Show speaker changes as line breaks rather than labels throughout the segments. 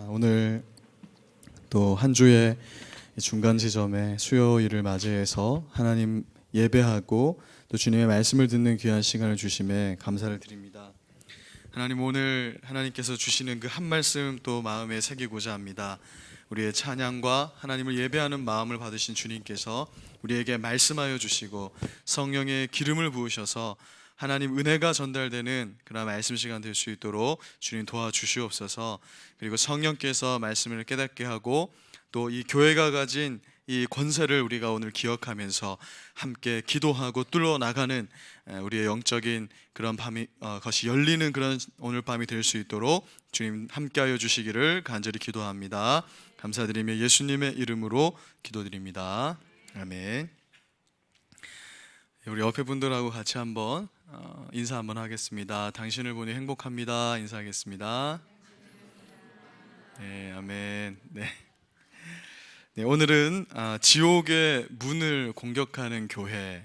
오늘 또 한 주의 중간 지점에 수요일을 맞이해서 하나님 예배하고 또 주님의 말씀을 듣는 귀한 시간을 주심에 감사를 드립니다. 하나님, 오늘 하나님께서 주시는 그 한 말씀 또 마음에 새기고자 합니다. 우리의 찬양과 하나님을 예배하는 마음을 받으신 주님께서 우리에게 말씀하여 주시고 성령의 기름을 부으셔서 하나님 은혜가 전달되는 그런 말씀 시간 될 수 있도록 주님 도와주시옵소서. 그리고 성령께서 말씀을 깨닫게 하고 또 이 교회가 가진 이 권세를 우리가 오늘 기억하면서 함께 기도하고 뚫어 나가는 우리의 영적인 그런 밤이 것이 열리는 그런 오늘 밤이 될 수 있도록 주님 함께하여 주시기를 간절히 기도합니다. 감사드리며 예수님의 이름으로 기도드립니다. 아멘. 우리 옆에 분들하고 같이 한번 인사 한번 하겠습니다. 당신을 보니 행복합니다. 인사하겠습니다. 네, 아멘. 네. 네, 오늘은 지옥의 문을 공격하는 교회.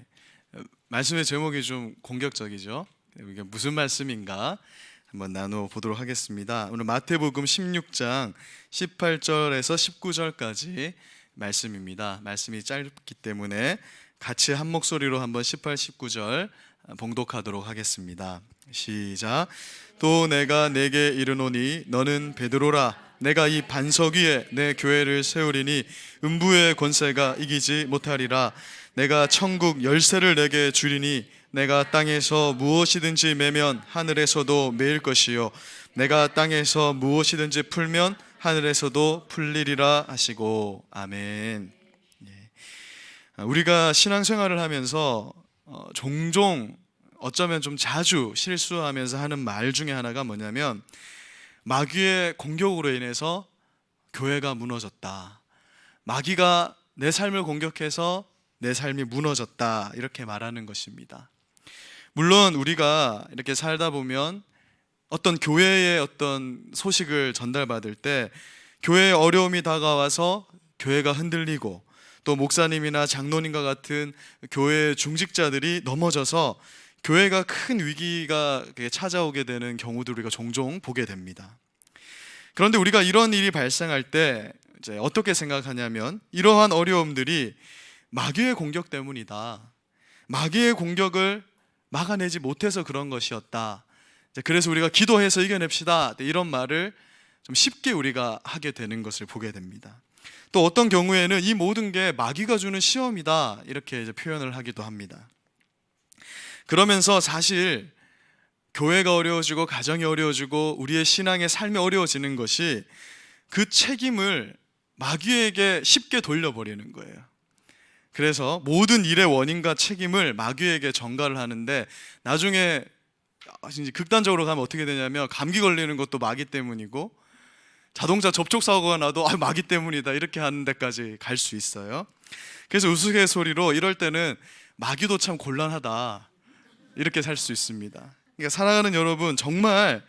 말씀의 제목이 좀 공격적이죠. 이게 무슨 말씀인가 한번 나누어 보도록 하겠습니다. 오늘 마태복음 16장 18절에서 19절까지 말씀입니다. 말씀이 짧기 때문에 같이 한 목소리로 한번 18, 19절 봉독하도록 하겠습니다. 시작. 또 내가 네게 이르노니 너는 베드로라. 내가 이 반석 위에 내 교회를 세우리니 음부의 권세가 이기지 못하리라. 내가 천국 열쇠를 내게 주리니 내가 땅에서 무엇이든지 매면 하늘에서도 매일 것이요 내가 땅에서 무엇이든지 풀면 하늘에서도 풀리리라 하시고. 아멘. 우리가 신앙생활을 하면서 종종 어쩌면 좀 자주 실수하면서 하는 말 중에 하나가 뭐냐면 마귀의 공격으로 인해서 교회가 무너졌다, 마귀가 내 삶을 공격해서 내 삶이 무너졌다, 이렇게 말하는 것입니다. 물론 우리가 이렇게 살다 보면 어떤 교회의 어떤 소식을 전달받을 때 교회에 어려움이 다가와서 교회가 흔들리고 또 목사님이나 장로님과 같은 교회의 중직자들이 넘어져서 교회가 큰 위기가 찾아오게 되는 경우도 우리가 종종 보게 됩니다. 그런데 우리가 이런 일이 발생할 때 이제 어떻게 생각하냐면 이러한 어려움들이 마귀의 공격 때문이다, 마귀의 공격을 막아내지 못해서 그런 것이었다, 그래서 우리가 기도해서 이겨냅시다, 이런 말을 좀 쉽게 우리가 하게 되는 것을 보게 됩니다. 또 어떤 경우에는 이 모든 게 마귀가 주는 시험이다, 이렇게 이제 표현을 하기도 합니다. 그러면서 사실 교회가 어려워지고 가정이 어려워지고 우리의 신앙의 삶이 어려워지는 것이 그 책임을 마귀에게 쉽게 돌려버리는 거예요. 그래서 모든 일의 원인과 책임을 마귀에게 전가를 하는데 나중에 극단적으로 가면 어떻게 되냐면 감기 걸리는 것도 마귀 때문이고 자동차 접촉사고가 나도 마귀 때문이다, 이렇게 하는 데까지 갈 수 있어요. 그래서 우스갯소리로 이럴 때는 마귀도 참 곤란하다, 이렇게 살 수 있습니다. 그러니까 사랑하는 여러분, 정말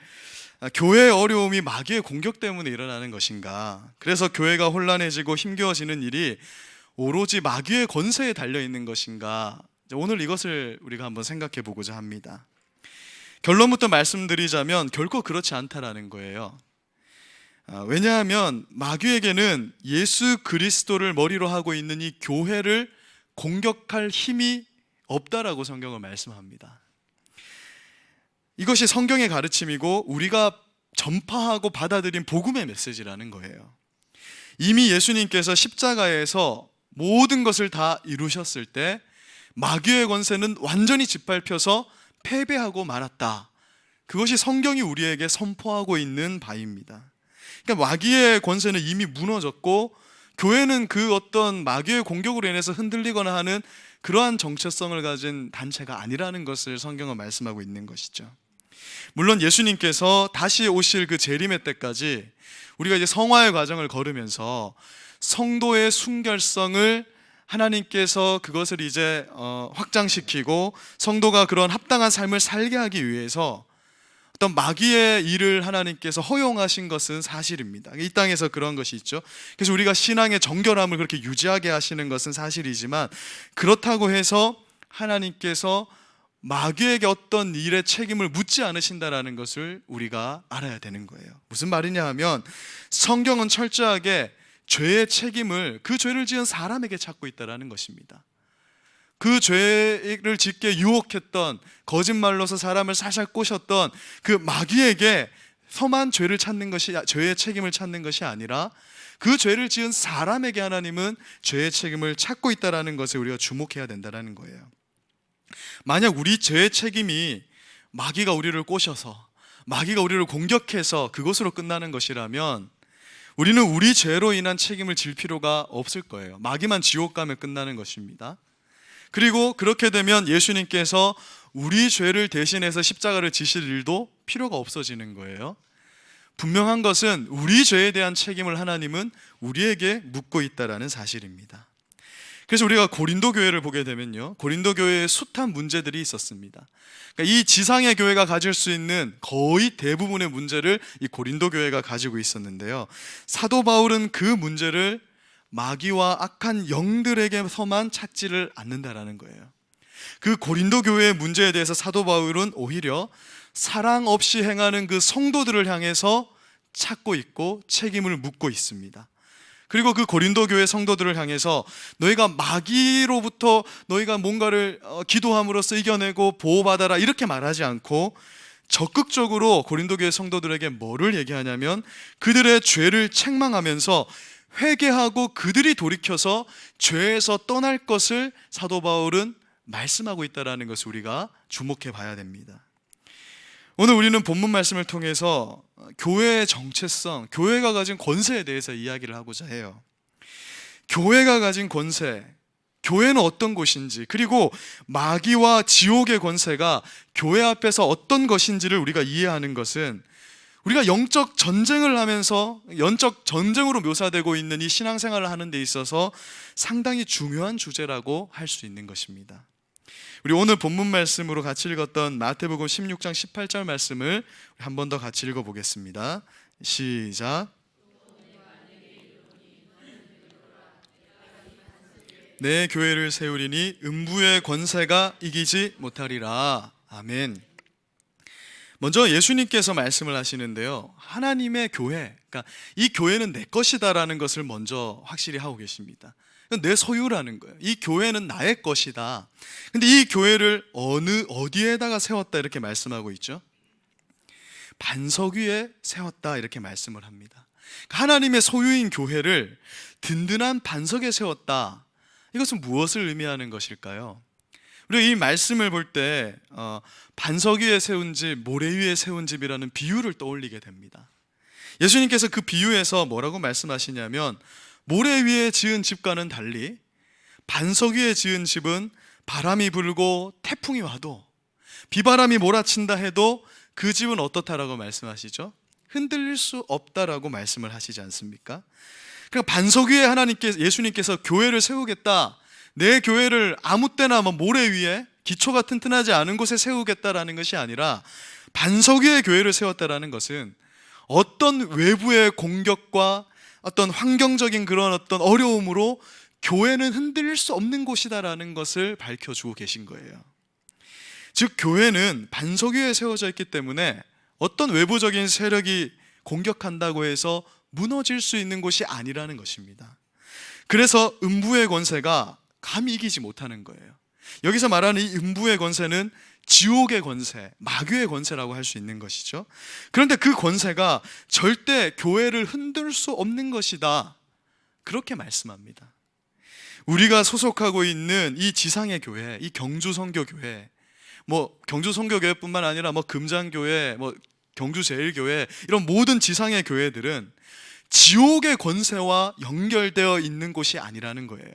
교회의 어려움이 마귀의 공격 때문에 일어나는 것인가? 그래서 교회가 혼란해지고 힘겨워지는 일이 오로지 마귀의 권세에 달려있는 것인가? 오늘 이것을 우리가 한번 생각해 보고자 합니다. 결론부터 말씀드리자면 결코 그렇지 않다라는 거예요. 왜냐하면 마귀에게는 예수 그리스도를 머리로 하고 있는 이 교회를 공격할 힘이 없다라고 성경은 말씀합니다. 이것이 성경의 가르침이고 우리가 전파하고 받아들인 복음의 메시지라는 거예요. 이미 예수님께서 십자가에서 모든 것을 다 이루셨을 때 마귀의 권세는 완전히 짓밟혀서 패배하고 말았다. 그것이 성경이 우리에게 선포하고 있는 바입니다. 그러니까 마귀의 권세는 이미 무너졌고 교회는 그 어떤 마귀의 공격으로 인해서 흔들리거나 하는 그러한 정체성을 가진 단체가 아니라는 것을 성경은 말씀하고 있는 것이죠. 물론 예수님께서 다시 오실 그 재림의 때까지 우리가 이제 성화의 과정을 걸으면서 성도의 순결성을 하나님께서 그것을 이제 확장시키고 성도가 그런 합당한 삶을 살게 하기 위해서 어떤 마귀의 일을 하나님께서 허용하신 것은 사실입니다. 이 땅에서 그런 것이 있죠. 그래서 우리가 신앙의 정결함을 그렇게 유지하게 하시는 것은 사실이지만 그렇다고 해서 하나님께서 마귀에게 어떤 일의 책임을 묻지 않으신다라는 것을 우리가 알아야 되는 거예요. 무슨 말이냐 하면 성경은 철저하게 죄의 책임을 그 죄를 지은 사람에게 찾고 있다는 것입니다. 그 죄를 짓게 유혹했던, 거짓말로서 사람을 살살 꼬셨던 그 마귀에게서만 죄를 찾는 것이, 죄의 책임을 찾는 것이 아니라 그 죄를 지은 사람에게 하나님은 죄의 책임을 찾고 있다는 것에 우리가 주목해야 된다는 거예요. 만약 우리 죄의 책임이 마귀가 우리를 꼬셔서, 마귀가 우리를 공격해서 그것으로 끝나는 것이라면 우리는 우리 죄로 인한 책임을 질 필요가 없을 거예요. 마귀만 지옥 가면 끝나는 것입니다. 그리고 그렇게 되면 예수님께서 우리 죄를 대신해서 십자가를 지실 일도 필요가 없어지는 거예요. 분명한 것은 우리 죄에 대한 책임을 하나님은 우리에게 묻고 있다는 사실입니다. 그래서 우리가 고린도 교회를 보게 되면요, 고린도 교회에 숱한 문제들이 있었습니다. 그러니까 이 지상의 교회가 가질 수 있는 거의 대부분의 문제를 이 고린도 교회가 가지고 있었는데요, 사도 바울은 그 문제를 마귀와 악한 영들에게서만 찾지를 않는다라는 거예요. 그 고린도 교회의 문제에 대해서 사도 바울은 오히려 사랑 없이 행하는 그 성도들을 향해서 찾고 있고 책임을 묻고 있습니다. 그리고 그 고린도 교회 성도들을 향해서 너희가 마귀로부터 너희가 뭔가를 기도함으로써 이겨내고 보호받아라 이렇게 말하지 않고 적극적으로 고린도 교회 성도들에게 뭐를 얘기하냐면 그들의 죄를 책망하면서 회개하고 그들이 돌이켜서 죄에서 떠날 것을 사도 바울은 말씀하고 있다는 것을 우리가 주목해 봐야 됩니다. 오늘 우리는 본문 말씀을 통해서 교회의 정체성, 교회가 가진 권세에 대해서 이야기를 하고자 해요. 교회가 가진 권세, 교회는 어떤 곳인지, 그리고 마귀와 지옥의 권세가 교회 앞에서 어떤 것인지를 우리가 이해하는 것은 우리가 영적 전쟁을 하면서 영적 전쟁으로 묘사되고 있는 이 신앙생활을 하는 데 있어서 상당히 중요한 주제라고 할 수 있는 것입니다. 우리 오늘 본문 말씀으로 같이 읽었던 마태복음 16장 18절 말씀을 한 번 더 같이 읽어보겠습니다. 시작. 내 교회를 세우리니 음부의 권세가 이기지 못하리라. 아멘. 먼저 예수님께서 말씀을 하시는데요, 하나님의 교회, 그러니까 이 교회는 내 것이다라는 것을 먼저 확실히 하고 계십니다. 내 소유라는 거예요. 이 교회는 나의 것이다. 근데 이 교회를 어디에다가 세웠다 이렇게 말씀하고 있죠. 반석 위에 세웠다 이렇게 말씀을 합니다. 하나님의 소유인 교회를 든든한 반석에 세웠다. 이것은 무엇을 의미하는 것일까요? 우리가 이 말씀을 볼 때 반석 위에 세운 집, 모래 위에 세운 집이라는 비유를 떠올리게 됩니다. 예수님께서 그 비유에서 뭐라고 말씀하시냐면 모래 위에 지은 집과는 달리 반석 위에 지은 집은 바람이 불고 태풍이 와도 비바람이 몰아친다 해도 그 집은 어떻다라고 말씀하시죠? 흔들릴 수 없다라고 말씀을 하시지 않습니까? 그러니까 반석 위에 예수님께서 교회를 세우겠다, 내 교회를 아무 때나 모래 위에 기초가 튼튼하지 않은 곳에 세우겠다라는 것이 아니라 반석 위에 교회를 세웠다라는 것은 어떤 외부의 공격과 어떤 환경적인 그런 어떤 어려움으로 교회는 흔들릴 수 없는 곳이다라는 것을 밝혀주고 계신 거예요. 즉 교회는 반석 위에 세워져 있기 때문에 어떤 외부적인 세력이 공격한다고 해서 무너질 수 있는 곳이 아니라는 것입니다. 그래서 음부의 권세가 감히 이기지 못하는 거예요. 여기서 말하는 이 음부의 권세는 지옥의 권세, 마귀의 권세라고 할 수 있는 것이죠. 그런데 그 권세가 절대 교회를 흔들 수 없는 것이다, 그렇게 말씀합니다. 우리가 소속하고 있는 이 지상의 교회, 이 경주선교교회, 경주선교교회뿐만 아니라 금장교회, 경주제일교회, 이런 모든 지상의 교회들은 지옥의 권세와 연결되어 있는 곳이 아니라는 거예요.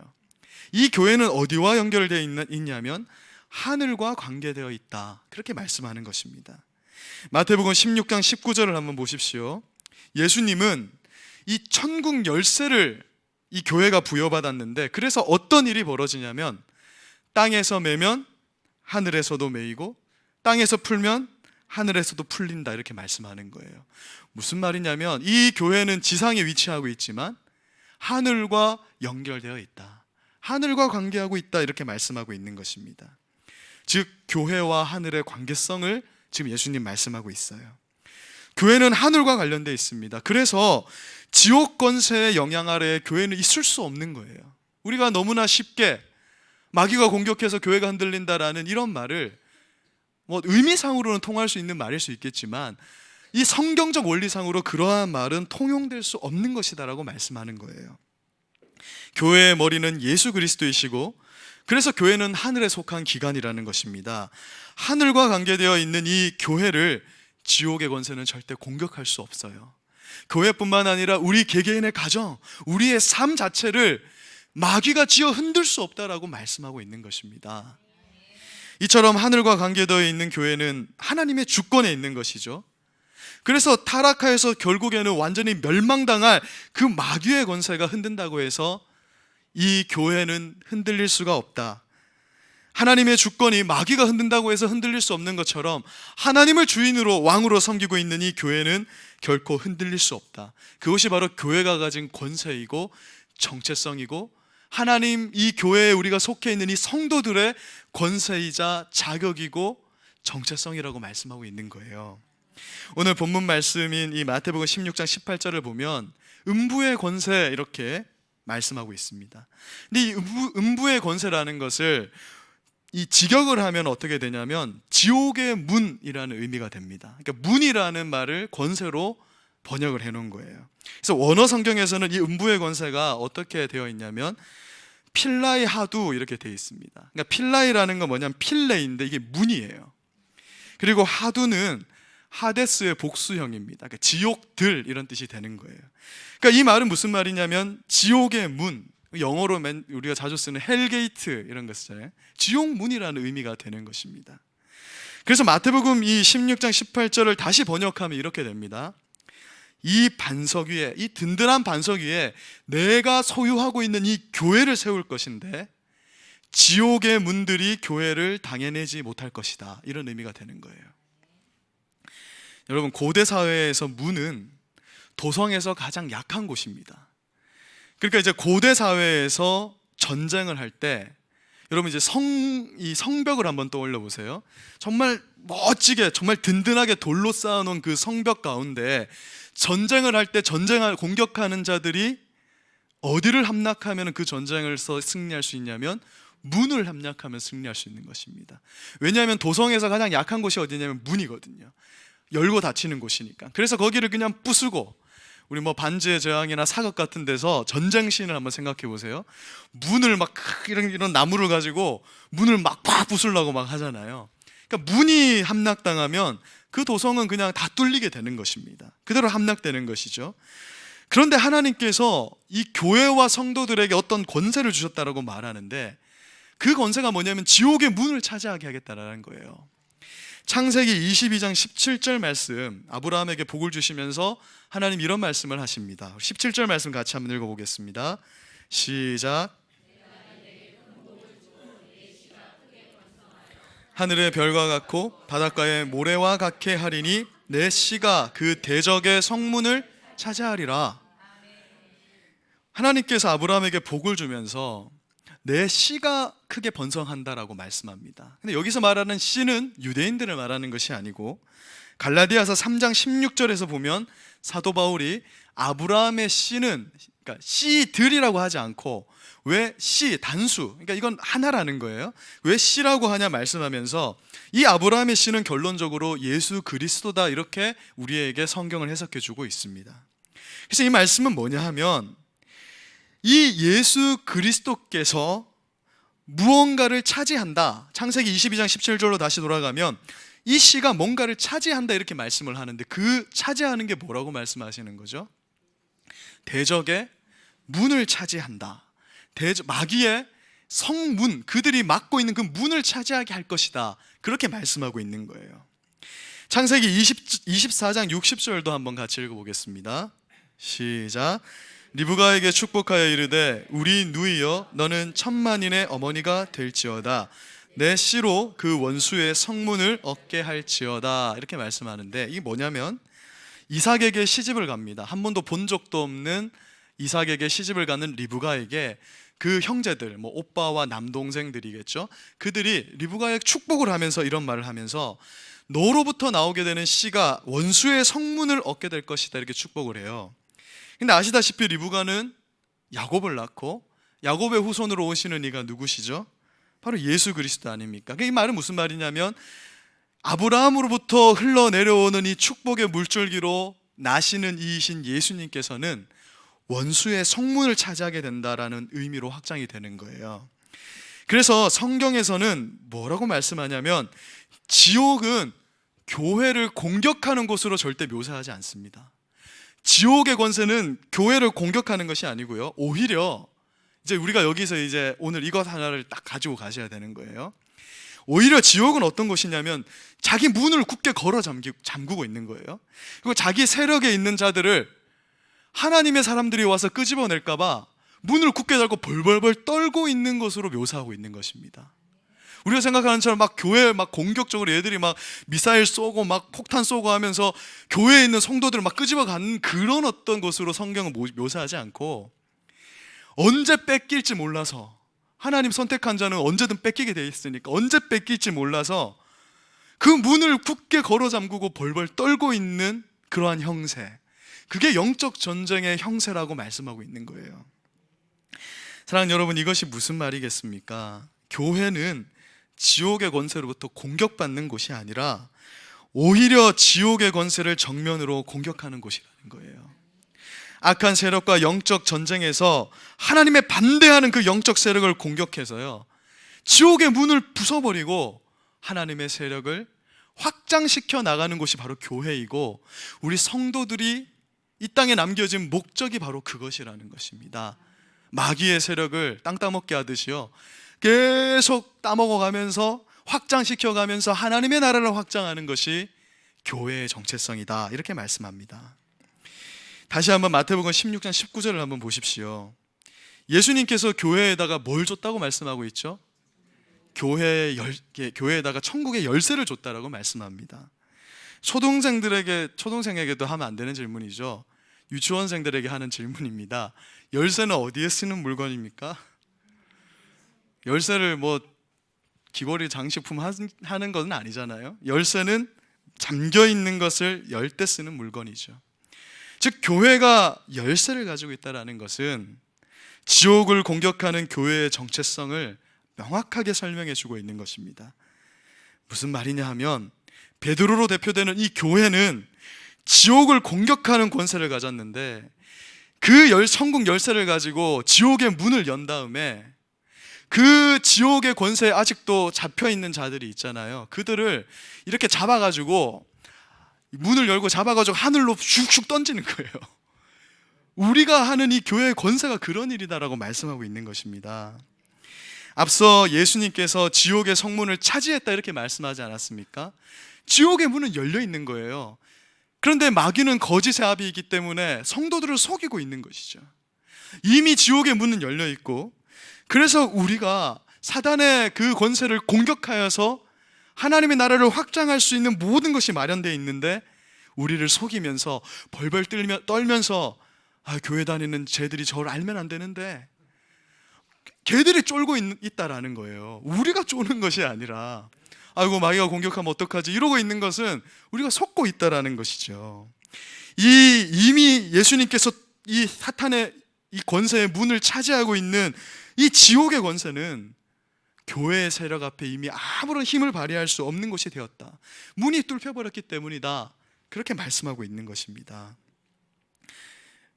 이 교회는 어디와 연결되어 있냐면 하늘과 관계되어 있다, 그렇게 말씀하는 것입니다. 마태복음 16장 19절을 한번 보십시오. 예수님은 이 천국 열쇠를 이 교회가 부여받았는데, 그래서 어떤 일이 벌어지냐면 땅에서 매면 하늘에서도 매이고 땅에서 풀면 하늘에서도 풀린다, 이렇게 말씀하는 거예요. 무슨 말이냐면 이 교회는 지상에 위치하고 있지만 하늘과 연결되어 있다, 하늘과 관계하고 있다, 이렇게 말씀하고 있는 것입니다. 즉 교회와 하늘의 관계성을 지금 예수님 말씀하고 있어요. 교회는 하늘과 관련되어 있습니다. 그래서 지옥 권세의 영향 아래에 교회는 있을 수 없는 거예요. 우리가 너무나 쉽게 마귀가 공격해서 교회가 흔들린다라는 이런 말을 의미상으로는 통할 수 있는 말일 수 있겠지만 이 성경적 원리상으로 그러한 말은 통용될 수 없는 것이다라고 말씀하는 거예요. 교회의 머리는 예수 그리스도이시고 그래서 교회는 하늘에 속한 기관이라는 것입니다. 하늘과 관계되어 있는 이 교회를 지옥의 권세는 절대 공격할 수 없어요. 교회뿐만 아니라 우리 개개인의 가정, 우리의 삶 자체를 마귀가 쥐어 흔들 수 없다라고 말씀하고 있는 것입니다. 이처럼 하늘과 관계되어 있는 교회는 하나님의 주권에 있는 것이죠. 그래서 타락하여서 결국에는 완전히 멸망당할 그 마귀의 권세가 흔든다고 해서 이 교회는 흔들릴 수가 없다. 하나님의 주권이 마귀가 흔든다고 해서 흔들릴 수 없는 것처럼 하나님을 주인으로 왕으로 섬기고 있는 이 교회는 결코 흔들릴 수 없다. 그것이 바로 교회가 가진 권세이고 정체성이고 하나님 이 교회에 우리가 속해 있는 이 성도들의 권세이자 자격이고 정체성이라고 말씀하고 있는 거예요. 오늘 본문 말씀인 이 마태복음 16장 18절을 보면 음부의 권세 이렇게 말씀하고 있습니다. 근데 이 음부의 권세라는 것을 이 직역을 하면 어떻게 되냐면 지옥의 문이라는 의미가 됩니다. 그러니까 문이라는 말을 권세로 번역을 해놓은 거예요. 그래서 원어 성경에서는 이 음부의 권세가 어떻게 되어 있냐면 필라이 하두 이렇게 되어 있습니다. 그러니까 필라이라는 건 뭐냐면 필레인데 이게 문이에요. 그리고 하두는 하데스의 복수형입니다. 그러니까 지옥들 이런 뜻이 되는 거예요. 그러니까 이 말은 무슨 말이냐면 지옥의 문, 영어로 우리가 자주 쓰는 헬게이트 이런 거 쓰잖아요. 지옥문이라는 의미가 되는 것입니다. 그래서 마태복음 이 16장 18절을 다시 번역하면 이렇게 됩니다. 이 반석 위에, 이 든든한 반석 위에 내가 소유하고 있는 이 교회를 세울 것인데 지옥의 문들이 교회를 당해내지 못할 것이다. 이런 의미가 되는 거예요. 여러분, 고대 사회에서 문은 도성에서 가장 약한 곳입니다. 그러니까 이제 고대 사회에서 전쟁을 할 때 여러분 이제 이 성벽을 한번 떠올려 보세요. 정말 멋지게 정말 든든하게 돌로 쌓아놓은 그 성벽 가운데 전쟁을 할 때 전쟁을 공격하는 자들이 어디를 함락하면 그 전쟁에서 승리할 수 있냐면 문을 함락하면 승리할 수 있는 것입니다. 왜냐하면 도성에서 가장 약한 곳이 어디냐면 문이거든요. 열고 닫히는 곳이니까. 그래서 거기를 그냥 부수고, 우리 반지의 제왕이나 사극 같은 데서 전쟁 씬을 한번 생각해 보세요. 문을 막 이런 나무를 가지고 문을 막 부수려고 막 하잖아요. 그러니까 문이 함락당하면 그 도성은 그냥 다 뚫리게 되는 것입니다. 그대로 함락되는 것이죠. 그런데 하나님께서 이 교회와 성도들에게 어떤 권세를 주셨다라고 말하는데 그 권세가 뭐냐면 지옥의 문을 차지하게 하겠다라는 거예요. 창세기 22장 17절 말씀, 아브라함에게 복을 주시면서 하나님 이런 말씀을 하십니다. 17절 말씀 같이 한번 읽어보겠습니다. 시작. 하늘의 별과 같고 바닷가의 모래와 같게 하리니 내 씨가 그 대적의 성문을 차지하리라. 하나님께서 아브라함에게 복을 주면서 내 씨가 크게 번성한다라고 말씀합니다. 근데 여기서 말하는 씨는 유대인들을 말하는 것이 아니고 갈라디아서 3장 16절에서 보면 사도 바울이 아브라함의 씨는, 그러니까 씨들이라고 하지 않고 왜 씨, 단수, 그러니까 이건 하나라는 거예요. 왜 씨라고 하냐 말씀하면서 이 아브라함의 씨는 결론적으로 예수 그리스도다, 이렇게 우리에게 성경을 해석해 주고 있습니다. 그래서 이 말씀은 뭐냐 하면 이 예수 그리스도께서 무언가를 차지한다. 창세기 22장 17절로 다시 돌아가면 이 씨가 뭔가를 차지한다 이렇게 말씀을 하는데 그 차지하는 게 뭐라고 말씀하시는 거죠? 대적의 문을 차지한다. 마귀의 성문, 그들이 막고 있는 그 문을 차지하게 할 것이다. 그렇게 말씀하고 있는 거예요. 창세기 24장 60절도 한번 같이 읽어보겠습니다. 시작. 리브가에게 축복하여 이르되 우리 누이여 너는 천만인의 어머니가 될지어다. 내 씨로 그 원수의 성문을 얻게 할지어다. 이렇게 말씀하는데 이게 뭐냐면 이삭에게 시집을 갑니다. 한 번도 본 적도 없는 이삭에게 시집을 가는 리브가에게 그 형제들, 뭐 오빠와 남동생들이겠죠. 그들이 리브가에 축복을 하면서 이런 말을 하면서 너로부터 나오게 되는 씨가 원수의 성문을 얻게 될 것이다, 이렇게 축복을 해요. 근데 아시다시피 리브가는 야곱을 낳고 야곱의 후손으로 오시는 이가 누구시죠? 바로 예수 그리스도 아닙니까? 이 말은 무슨 말이냐면 아브라함으로부터 흘러내려오는 이 축복의 물줄기로 나시는 이이신 예수님께서는 원수의 성문을 차지하게 된다라는 의미로 확장이 되는 거예요. 그래서 성경에서는 뭐라고 말씀하냐면 지옥은 교회를 공격하는 곳으로 절대 묘사하지 않습니다. 지옥의 권세는 교회를 공격하는 것이 아니고요, 오히려 이제 우리가 여기서 이제 오늘 이것 하나를 딱 가지고 가셔야 되는 거예요. 오히려 지옥은 어떤 곳이냐면 자기 문을 굳게 걸어 잠그고 있는 거예요. 그리고 자기 세력에 있는 자들을 하나님의 사람들이 와서 끄집어낼까 봐 문을 굳게 닫고 벌벌벌 떨고 있는 것으로 묘사하고 있는 것입니다. 우리가 생각하는 것처럼 막 교회에 막 공격적으로 얘들이 막 미사일 쏘고 막 폭탄 쏘고 하면서 교회에 있는 성도들을 막 끄집어가는 그런 어떤 것으로 성경은 묘사하지 않고, 언제 뺏길지 몰라서, 하나님 선택한 자는 언제든 뺏기게 돼 있으니까 언제 뺏길지 몰라서 그 문을 굳게 걸어 잠그고 벌벌 떨고 있는 그러한 형세, 그게 영적 전쟁의 형세라고 말씀하고 있는 거예요. 사랑하는 여러분, 이것이 무슨 말이겠습니까? 교회는 지옥의 권세로부터 공격받는 곳이 아니라 오히려 지옥의 권세를 정면으로 공격하는 곳이라는 거예요. 악한 세력과 영적 전쟁에서 하나님의 반대하는 그 영적 세력을 공격해서요, 지옥의 문을 부숴버리고 하나님의 세력을 확장시켜 나가는 곳이 바로 교회이고, 우리 성도들이 이 땅에 남겨진 목적이 바로 그것이라는 것입니다. 마귀의 세력을 땅 따먹게 하듯이요, 계속 따먹어가면서 확장시켜가면서 하나님의 나라를 확장하는 것이 교회의 정체성이다, 이렇게 말씀합니다. 다시 한번 마태복음 16장 19절을 한번 보십시오. 예수님께서 교회에다가 뭘 줬다고 말씀하고 있죠? 교회에다가 천국의 열쇠를 줬다라고 말씀합니다. 초등생에게도 하면 안 되는 질문이죠. 유치원생들에게 하는 질문입니다. 열쇠는 어디에 쓰는 물건입니까? 열쇠를 뭐 귀걸이 장식품 하는 건 아니잖아요. 열쇠는 잠겨 있는 것을 열 때 쓰는 물건이죠. 즉 교회가 열쇠를 가지고 있다는 것은 지옥을 공격하는 교회의 정체성을 명확하게 설명해 주고 있는 것입니다. 무슨 말이냐 하면 베드로로 대표되는 이 교회는 지옥을 공격하는 권세를 가졌는데 그 천국 열쇠를 가지고 지옥의 문을 연 다음에 그 지옥의 권세에 아직도 잡혀있는 자들이 있잖아요. 그들을 이렇게 잡아가지고 문을 열고 잡아가지고 하늘로 슉슉 던지는 거예요. 우리가 하는 이 교회의 권세가 그런 일이다라고 말씀하고 있는 것입니다. 앞서 예수님께서 지옥의 성문을 차지했다 이렇게 말씀하지 않았습니까? 지옥의 문은 열려 있는 거예요. 그런데 마귀는 거짓의 아비이기 때문에 성도들을 속이고 있는 것이죠. 이미 지옥의 문은 열려 있고, 그래서 우리가 사단의 그 권세를 공격하여서 하나님의 나라를 확장할 수 있는 모든 것이 마련되어 있는데 우리를 속이면서 벌벌 떨면서 교회 다니는 쟤들이 저를 알면 안 되는데, 걔들이 쫄고 있다라는 거예요. 우리가 쪼는 것이 아니라 아이고 마귀가 공격하면 어떡하지 이러고 있는 것은 우리가 속고 있다라는 것이죠. 이미 예수님께서 이 사탄의 이 권세의 문을 차지하고 있는 이 지옥의 권세는 교회의 세력 앞에 이미 아무런 힘을 발휘할 수 없는 것이 되었다. 문이 뚫혀버렸기 때문이다. 그렇게 말씀하고 있는 것입니다.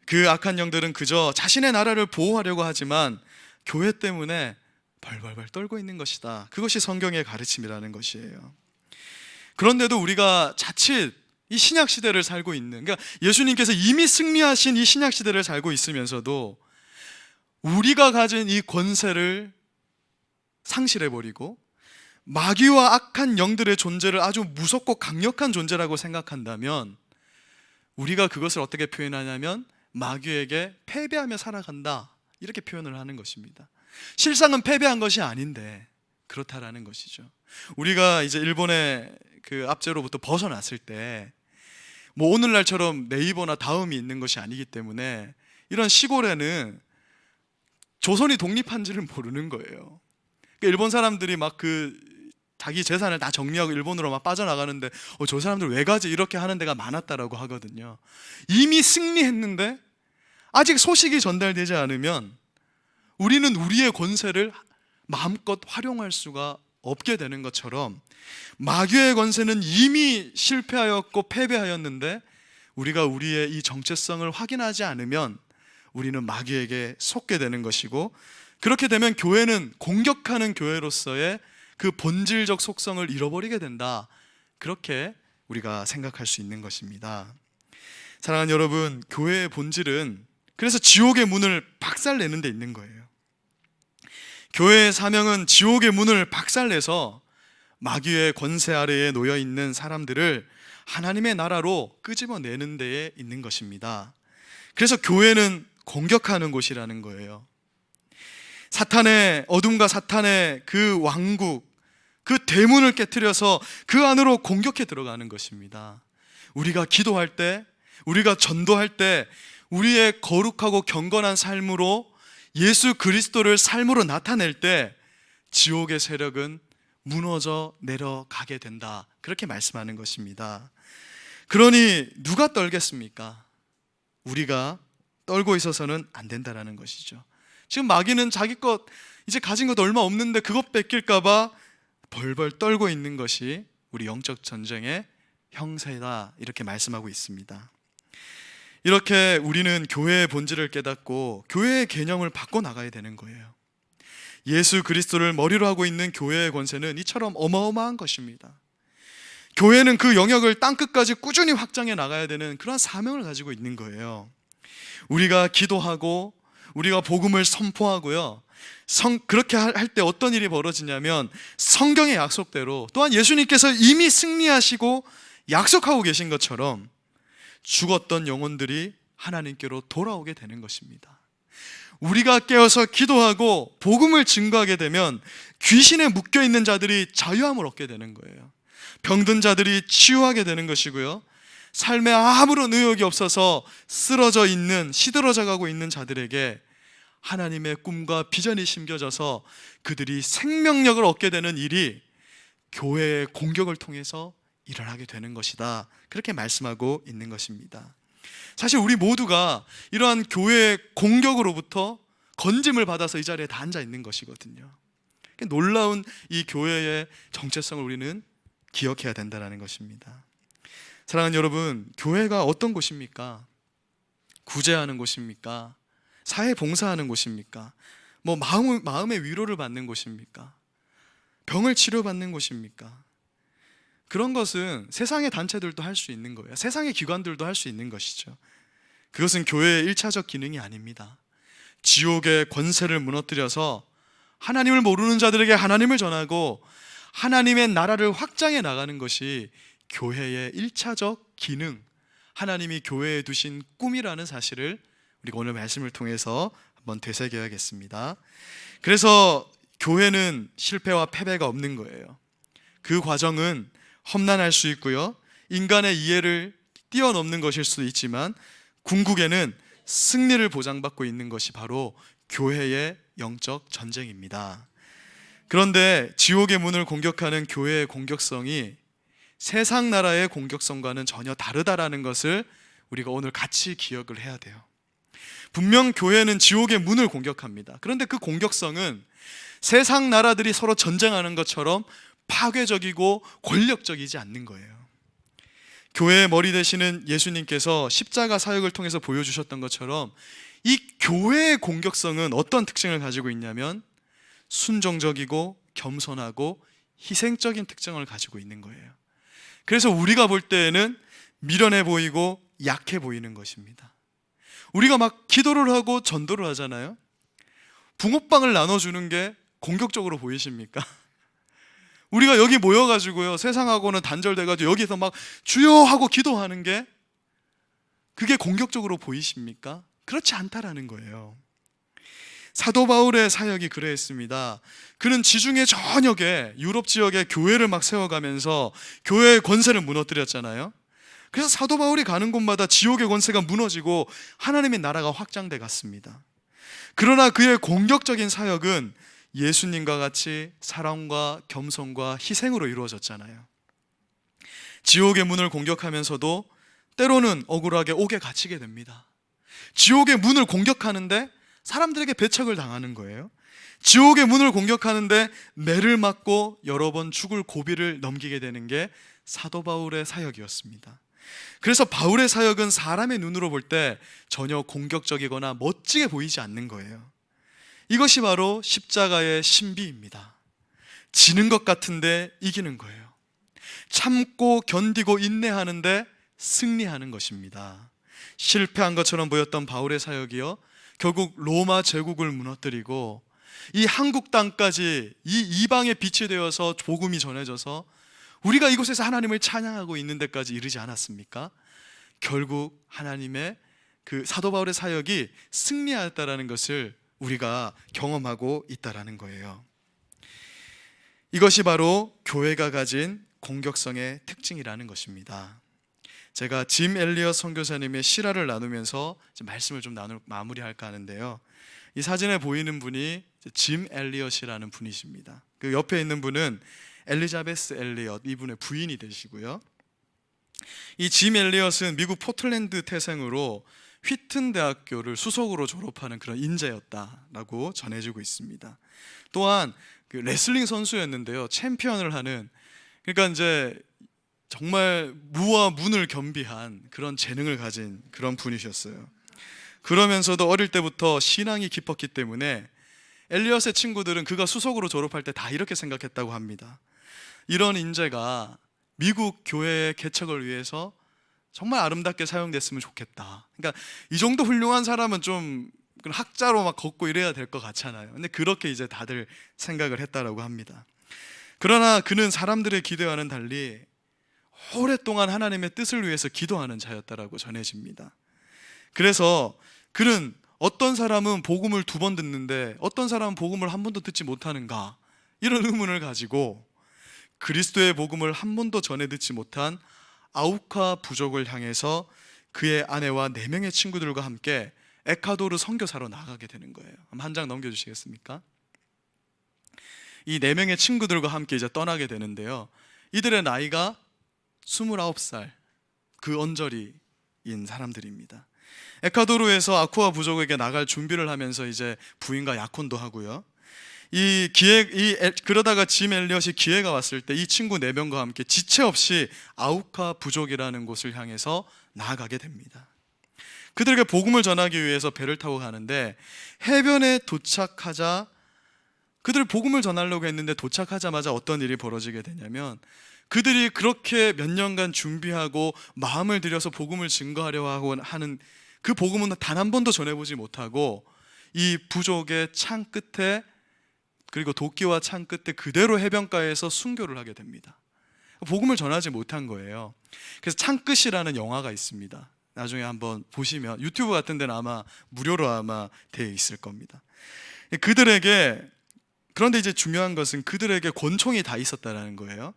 그 악한 영들은 그저 자신의 나라를 보호하려고 하지만 교회 때문에 벌벌벌 떨고 있는 것이다. 그것이 성경의 가르침이라는 것이에요. 그런데도 우리가 자칫 이 신약 시대를 살고 있는, 그러니까 예수님께서 이미 승리하신 이 신약 시대를 살고 있으면서도 우리가 가진 이 권세를 상실해버리고 마귀와 악한 영들의 존재를 아주 무섭고 강력한 존재라고 생각한다면 우리가 그것을 어떻게 표현하냐면 마귀에게 패배하며 살아간다 이렇게 표현을 하는 것입니다. 실상은 패배한 것이 아닌데 그렇다라는 것이죠. 우리가 이제 일본의 그 압제로부터 벗어났을 때 뭐 오늘날처럼 네이버나 다음이 있는 것이 아니기 때문에 이런 시골에는 조선이 독립한지를 모르는 거예요. 그러니까 일본 사람들이 막 자기 재산을 다 정리하고 일본으로 막 빠져나가는데 저 사람들 왜 가지? 이렇게 하는 데가 많았다라고 하거든요. 이미 승리했는데 아직 소식이 전달되지 않으면 우리는 우리의 권세를 마음껏 활용할 수가 없게 되는 것처럼, 마귀의 권세는 이미 실패하였고 패배하였는데 우리가 우리의 이 정체성을 확인하지 않으면 우리는 마귀에게 속게 되는 것이고, 그렇게 되면 교회는 공격하는 교회로서의 그 본질적 속성을 잃어버리게 된다, 그렇게 우리가 생각할 수 있는 것입니다. 사랑하는 여러분, 교회의 본질은 그래서 지옥의 문을 박살내는 데 있는 거예요. 교회의 사명은 지옥의 문을 박살내서 마귀의 권세 아래에 놓여 있는 사람들을 하나님의 나라로 끄집어내는 데에 있는 것입니다. 그래서 교회는 공격하는 곳이라는 거예요. 사탄의 어둠과 사탄의 그 왕국, 그 대문을 깨트려서 그 안으로 공격해 들어가는 것입니다. 우리가 기도할 때, 우리가 전도할 때 우리의 거룩하고 경건한 삶으로 예수 그리스도를 삶으로 나타낼 때 지옥의 세력은 무너져 내려가게 된다, 그렇게 말씀하는 것입니다. 그러니 누가 떨겠습니까? 우리가 떨고 있어서는 안 된다라는 것이죠. 지금 마귀는 자기 것, 이제 가진 것 얼마 없는데 그것 뺏길까 봐 벌벌 떨고 있는 것이 우리 영적 전쟁의 형세다, 이렇게 말씀하고 있습니다. 이렇게 우리는 교회의 본질을 깨닫고 교회의 개념을 바꿔 나가야 되는 거예요. 예수 그리스도를 머리로 하고 있는 교회의 권세는 이처럼 어마어마한 것입니다. 교회는 그 영역을 땅끝까지 꾸준히 확장해 나가야 되는 그런 사명을 가지고 있는 거예요. 우리가 기도하고 우리가 복음을 선포하고요, 그렇게 할 때 어떤 일이 벌어지냐면 성경의 약속대로, 또한 예수님께서 이미 승리하시고 약속하고 계신 것처럼 죽었던 영혼들이 하나님께로 돌아오게 되는 것입니다. 우리가 깨어서 기도하고 복음을 증거하게 되면 귀신에 묶여있는 자들이 자유함을 얻게 되는 거예요. 병든 자들이 치유하게 되는 것이고요, 삶에 아무런 의욕이 없어서 쓰러져 있는, 시들어져 가고 있는 자들에게 하나님의 꿈과 비전이 심겨져서 그들이 생명력을 얻게 되는 일이 교회의 공격을 통해서 일어나게 되는 것이다, 그렇게 말씀하고 있는 것입니다. 사실 우리 모두가 이러한 교회의 공격으로부터 건짐을 받아서 이 자리에 다 앉아 있는 것이거든요. 놀라운 이 교회의 정체성을 우리는 기억해야 된다는 것입니다. 사랑하는 여러분, 교회가 어떤 곳입니까? 구제하는 곳입니까? 사회 봉사하는 곳입니까? 마음의 위로를 받는 곳입니까? 병을 치료받는 곳입니까? 그런 것은 세상의 단체들도 할 수 있는 거예요. 세상의 기관들도 할 수 있는 것이죠. 그것은 교회의 1차적 기능이 아닙니다. 지옥의 권세를 무너뜨려서 하나님을 모르는 자들에게 하나님을 전하고 하나님의 나라를 확장해 나가는 것이 교회의 1차적 기능, 하나님이 교회에 두신 꿈이라는 사실을 우리가 오늘 말씀을 통해서 한번 되새겨야겠습니다. 그래서 교회는 실패와 패배가 없는 거예요. 그 과정은 험난할 수 있고요, 인간의 이해를 뛰어넘는 것일 수도 있지만 궁극에는 승리를 보장받고 있는 것이 바로 교회의 영적 전쟁입니다. 그런데 지옥의 문을 공격하는 교회의 공격성이 세상 나라의 공격성과는 전혀 다르다라는 것을 우리가 오늘 같이 기억을 해야 돼요. 분명 교회는 지옥의 문을 공격합니다. 그런데 그 공격성은 세상 나라들이 서로 전쟁하는 것처럼 파괴적이고 권력적이지 않는 거예요. 교회의 머리 되시는 예수님께서 십자가 사역을 통해서 보여주셨던 것처럼 이 교회의 공격성은 어떤 특징을 가지고 있냐면 순종적이고 겸손하고 희생적인 특징을 가지고 있는 거예요. 그래서 우리가 볼 때에는 미련해 보이고 약해 보이는 것입니다. 우리가 막 기도를 하고 전도를 하잖아요. 붕어빵을 나눠주는 게 공격적으로 보이십니까? 우리가 여기 모여가지고요, 세상하고는 단절돼가지고 여기서 막 주여 하고 기도하는 게 그게 공격적으로 보이십니까? 그렇지 않다라는 거예요. 사도 바울의 사역이 그러했습니다. 그는 지중해 전역에 유럽 지역에 교회를 막 세워가면서 교회의 권세를 무너뜨렸잖아요. 그래서 사도 바울이 가는 곳마다 지옥의 권세가 무너지고 하나님의 나라가 확장돼 갔습니다. 그러나 그의 공격적인 사역은 예수님과 같이 사랑과 겸손과 희생으로 이루어졌잖아요. 지옥의 문을 공격하면서도 때로는 억울하게 옥에 갇히게 됩니다. 지옥의 문을 공격하는데 사람들에게 배척을 당하는 거예요. 지옥의 문을 공격하는데 매를 맞고 여러 번 죽을 고비를 넘기게 되는 게 사도 바울의 사역이었습니다. 그래서 바울의 사역은 사람의 눈으로 볼 때 전혀 공격적이거나 멋지게 보이지 않는 거예요. 이것이 바로 십자가의 신비입니다. 지는 것 같은데 이기는 거예요. 참고 견디고 인내하는데 승리하는 것입니다. 실패한 것처럼 보였던 바울의 사역이요, 결국 로마 제국을 무너뜨리고 이 한국 땅까지 이 이방의 빛이 되어서 복음이 전해져서 우리가 이곳에서 하나님을 찬양하고 있는 데까지 이르지 않았습니까? 결국 하나님의 그 사도 바울의 사역이 승리하였다라는 것을 우리가 경험하고 있다라는 거예요. 이것이 바로 교회가 가진 공격성의 특징이라는 것입니다. 제가 짐 엘리엇 선교사님의 실화를 나누면서 말씀을 좀 마무리할까 하는데요, 이 사진에 보이는 분이 짐 엘리엇이라는 분이십니다. 그 옆에 있는 분은 엘리자베스 엘리엇, 이분의 부인이 되시고요. 이 짐 엘리엇은 미국 포틀랜드 태생으로 휘튼 대학교를 수석으로 졸업하는 그런 인재였다라고 전해지고 있습니다. 또한 그 레슬링 선수였는데요, 챔피언을 하는, 그러니까 이제 정말 무와 문을 겸비한 그런 재능을 가진 그런 분이셨어요. 그러면서도 어릴 때부터 신앙이 깊었기 때문에 엘리엇의 친구들은 그가 수석으로 졸업할 때 다 이렇게 생각했다고 합니다. 이런 인재가 미국 교회의 개척을 위해서 정말 아름답게 사용됐으면 좋겠다. 그러니까 이 정도 훌륭한 사람은 좀 학자로 막 걷고 이래야 될 것 같잖아요. 근데 그렇게 이제 다들 생각을 했다라고 합니다. 그러나 그는 사람들의 기대와는 달리 오랫동안 하나님의 뜻을 위해서 기도하는 자였다라고 전해집니다. 그래서 그는 어떤 사람은 복음을 2번 듣는데 어떤 사람은 복음을 한 번도 듣지 못하는가, 이런 의문을 가지고 그리스도의 복음을 한 번도 전해 듣지 못한 아우카 부족을 향해서 그의 아내와 4명의 친구들과 함께 에콰도르 선교사로 나가게 되는 거예요. 한 장 넘겨주시겠습니까? 이 4명의 친구들과 함께 이제 떠나게 되는데요, 이들의 나이가 29살, 그 언저리인 사람들입니다. 에콰도르에서 아쿠아 부족에게 나갈 준비를 하면서 이제 부인과 약혼도 하고요. 그러다가 짐 엘리엇이 기회가 왔을 때 이 친구 4명과 함께 지체 없이 아우카 부족이라는 곳을 향해서 나아가게 됩니다. 그들에게 복음을 전하기 위해서 배를 타고 가는데 해변에 도착하자, 그들이 복음을 전하려고 했는데 도착하자마자 어떤 일이 벌어지게 되냐면, 그들이 그렇게 몇 년간 준비하고 마음을 들여서 복음을 증거하려 하고 하는 그 복음은 단 한 번도 전해보지 못하고 이 부족의 창 끝에, 그리고 도끼와 창 끝에 그대로 해변가에서 순교를 하게 됩니다. 복음을 전하지 못한 거예요. 그래서 창끝이라는 영화가 있습니다. 나중에 한번 보시면 유튜브 같은 데는 아마 무료로 아마 되어 있을 겁니다. 그런데 이제 중요한 것은 그들에게 권총이 다 있었다는 거예요.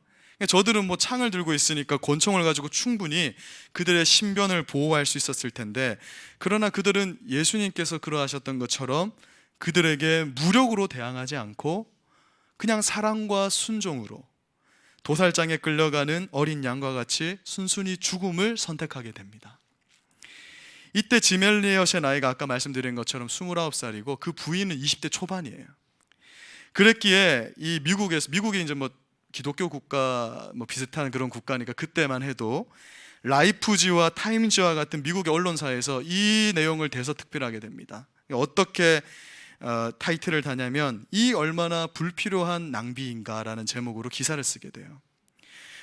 저들은 뭐 창을 들고 있으니까 권총을 가지고 충분히 그들의 신변을 보호할 수 있었을 텐데, 그러나 그들은 예수님께서 그러하셨던 것처럼 그들에게 무력으로 대항하지 않고 그냥 사랑과 순종으로 도살장에 끌려가는 어린 양과 같이 순순히 죽음을 선택하게 됩니다. 이때 짐 엘리엇의 나이가 아까 말씀드린 것처럼 29살이고 그 부인은 20대 초반이에요. 그랬기에 이 미국이 이제 뭐 기독교 국가 뭐 비슷한 그런 국가니까 그때만 해도 라이프지와 타임지와 같은 미국의 언론사에서 이 내용을 대서특필하게 됩니다. 어떻게 타이틀을 다냐면 이 얼마나 불필요한 낭비인가라는 제목으로 기사를 쓰게 돼요.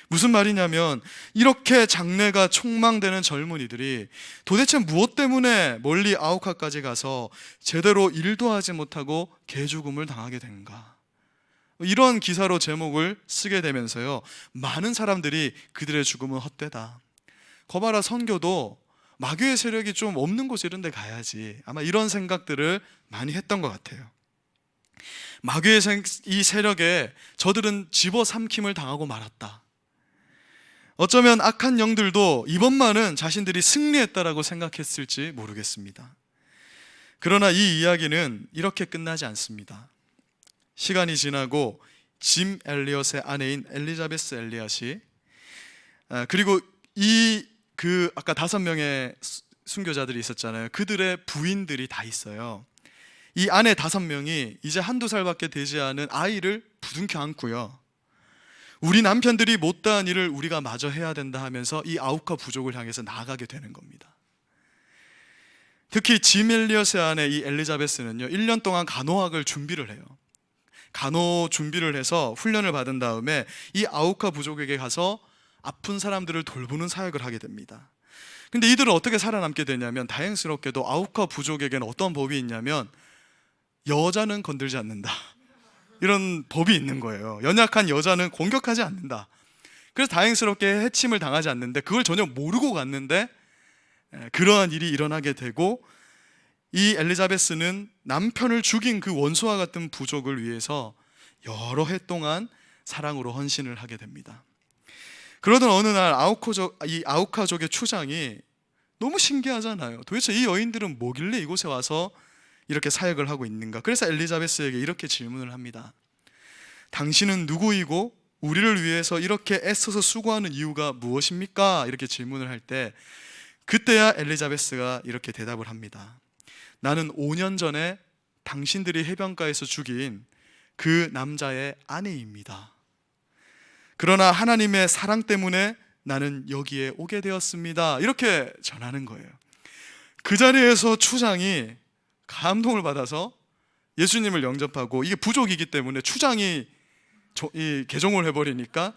무슨 말이냐면 이렇게 장래가 촉망되는 젊은이들이 도대체 무엇 때문에 멀리 아우카까지 가서 제대로 일도 하지 못하고 개죽음을 당하게 되는가, 이런 기사로 제목을 쓰게 되면서요, 많은 사람들이 그들의 죽음은 헛되다, 거봐라 선교도 마귀의 세력이 좀 없는 곳 이런 데 가야지, 아마 이런 생각들을 많이 했던 것 같아요. 마귀의 이 세력에 저들은 집어삼킴을 당하고 말았다. 어쩌면 악한 영들도 이번만은 자신들이 승리했다라고 생각했을지 모르겠습니다. 그러나 이 이야기는 이렇게 끝나지 않습니다. 시간이 지나고 짐 엘리엇의 아내인 엘리자베스 엘리엇이 그리고 아까 5명의 순교자들이 있었잖아요. 그들의 부인들이 다 있어요. 이 아내 5명이 이제 한두 살밖에 되지 않은 아이를 부둥켜 안고요, 우리 남편들이 못다한 일을 우리가 마저 해야 된다 하면서 이 아우카 부족을 향해서 나아가게 되는 겁니다. 특히 짐 엘리엇의 아내 이 엘리자베스는요, 1년 동안 간호학을 준비를 해요. 간호 준비를 해서 훈련을 받은 다음에 이 아우카 부족에게 가서 아픈 사람들을 돌보는 사역을 하게 됩니다. 근데 이들은 어떻게 살아남게 되냐면, 다행스럽게도 아우카 부족에게는 어떤 법이 있냐면 여자는 건들지 않는다, 이런 법이 있는 거예요. 연약한 여자는 공격하지 않는다. 그래서 다행스럽게 해침을 당하지 않는데, 그걸 전혀 모르고 갔는데 그러한 일이 일어나게 되고, 이 엘리자베스는 남편을 죽인 그 원수와 같은 부족을 위해서 여러 해 동안 사랑으로 헌신을 하게 됩니다. 그러던 어느 날 이 아우카족의 추장이 너무 신기하잖아요. 도대체 이 여인들은 뭐길래 이곳에 와서 이렇게 사역을 하고 있는가? 그래서 엘리자베스에게 이렇게 질문을 합니다. 당신은 누구이고 우리를 위해서 이렇게 애써서 수고하는 이유가 무엇입니까? 이렇게 질문을 할 때, 그때야 엘리자베스가 이렇게 대답을 합니다. 나는 5년 전에 당신들이 해변가에서 죽인 그 남자의 아내입니다. 그러나 하나님의 사랑 때문에 나는 여기에 오게 되었습니다. 이렇게 전하는 거예요. 그 자리에서 추장이 감동을 받아서 예수님을 영접하고, 이게 부족이기 때문에 추장이 개종을 해버리니까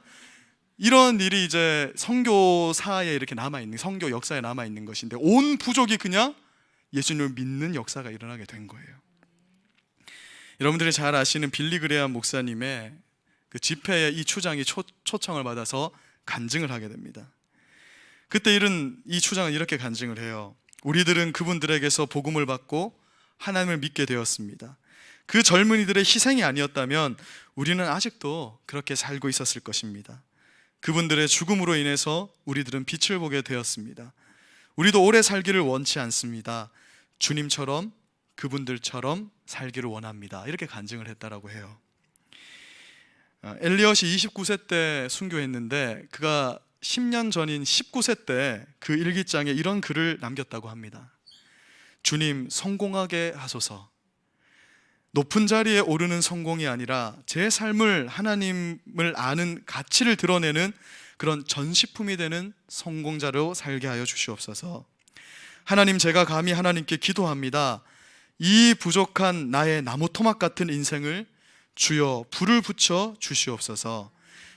이런 일이 이제 선교사에 이렇게 남아있는, 선교 역사에 남아있는 것인데, 온 부족이 그냥 예수님을 믿는 역사가 일어나게 된 거예요. 여러분들이 잘 아시는 빌리 그레이엄 목사님의 그 집회에 이 추장이 초청을 받아서 간증을 하게 됩니다. 그때 이 추장은 이렇게 간증을 해요. 우리들은 그분들에게서 복음을 받고 하나님을 믿게 되었습니다. 그 젊은이들의 희생이 아니었다면 우리는 아직도 그렇게 살고 있었을 것입니다. 그분들의 죽음으로 인해서 우리들은 빛을 보게 되었습니다. 우리도 오래 살기를 원치 않습니다. 주님처럼, 그분들처럼 살기를 원합니다. 이렇게 간증을 했다라고 해요. 엘리엇이 29세 때 순교했는데, 그가 10년 전인 19세 때 그 일기장에 이런 글을 남겼다고 합니다. 주님, 성공하게 하소서. 높은 자리에 오르는 성공이 아니라 제 삶을 하나님을 아는 가치를 드러내는 그런 전시품이 되는 성공자로 살게 하여 주시옵소서. 하나님, 제가 감히 하나님께 기도합니다. 이 부족한 나의 나무 토막 같은 인생을 주여 불을 붙여 주시옵소서.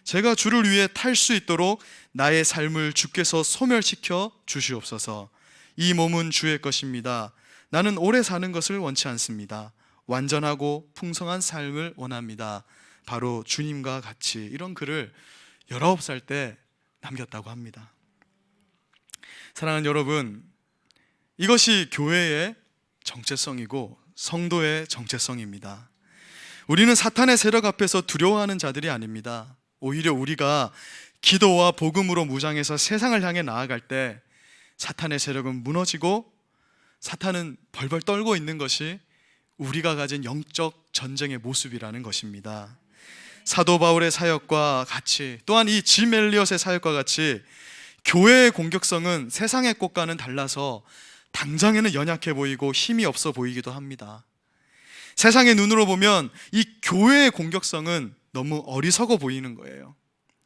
제가 주를 위해 탈 수 있도록 나의 삶을 주께서 소멸시켜 주시옵소서. 이 몸은 주의 것입니다. 나는 오래 사는 것을 원치 않습니다. 완전하고 풍성한 삶을 원합니다. 바로 주님과 같이. 이런 글을 19살 때 남겼다고 합니다. 사랑하는 여러분, 이것이 교회의 정체성이고 성도의 정체성입니다. 우리는 사탄의 세력 앞에서 두려워하는 자들이 아닙니다. 오히려 우리가 기도와 복음으로 무장해서 세상을 향해 나아갈 때 사탄의 세력은 무너지고, 사탄은 벌벌 떨고 있는 것이 우리가 가진 영적 전쟁의 모습이라는 것입니다. 사도 바울의 사역과 같이, 또한 이 짐 엘리엇의 사역과 같이 교회의 공격성은 세상의 것과는 달라서 당장에는 연약해 보이고 힘이 없어 보이기도 합니다. 세상의 눈으로 보면 이 교회의 공격성은 너무 어리석어 보이는 거예요.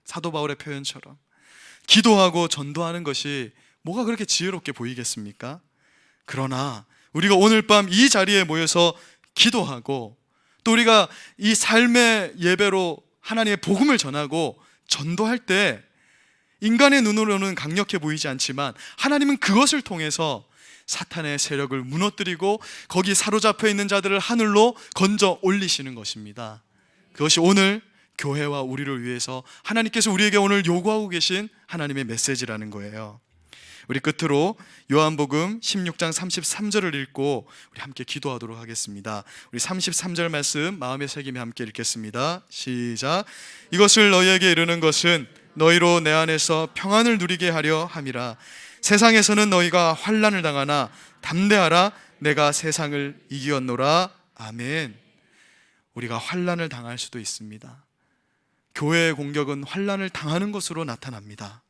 사도 바울의 표현처럼 기도하고 전도하는 것이 뭐가 그렇게 지혜롭게 보이겠습니까? 그러나 우리가 오늘 밤 이 자리에 모여서 기도하고, 또 우리가 이 삶의 예배로 하나님의 복음을 전하고 전도할 때 인간의 눈으로는 강력해 보이지 않지만 하나님은 그것을 통해서 사탄의 세력을 무너뜨리고 거기 사로잡혀 있는 자들을 하늘로 건져 올리시는 것입니다. 그것이 오늘 교회와 우리를 위해서 하나님께서 우리에게 오늘 요구하고 계신 하나님의 메시지라는 거예요. 우리 끝으로 요한복음 16장 33절을 읽고 우리 함께 기도하도록 하겠습니다. 우리 33절 말씀 마음에 새기며 함께 읽겠습니다. 시작. 이것을 너희에게 이르는 것은 너희로 내 안에서 평안을 누리게 하려 함이라. 세상에서는 너희가 환난을 당하나 담대하라. 내가 세상을 이기었노라. 아멘. 우리가 환난을 당할 수도 있습니다. 교회의 공격은 환난을 당하는 것으로 나타납니다.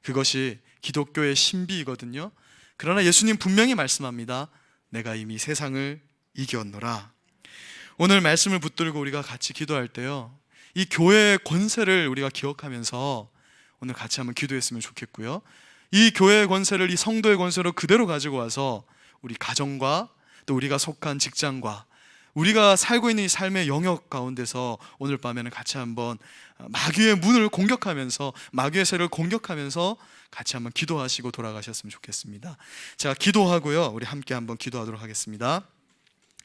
그것이 기독교의 신비이거든요. 그러나 예수님 분명히 말씀합니다. 내가 이미 세상을 이겼노라. 오늘 말씀을 붙들고 우리가 같이 기도할 때요, 이 교회의 권세를 우리가 기억하면서 오늘 같이 한번 기도했으면 좋겠고요, 이 교회의 권세를 이 성도의 권세로 그대로 가지고 와서 우리 가정과 또 우리가 속한 직장과 우리가 살고 있는 이 삶의 영역 가운데서 오늘 밤에는 같이 한번 마귀의 문을 공격하면서, 마귀의 세를 공격하면서 같이 한번 기도하시고 돌아가셨으면 좋겠습니다. 제가 기도하고요, 우리 함께 한번 기도하도록 하겠습니다.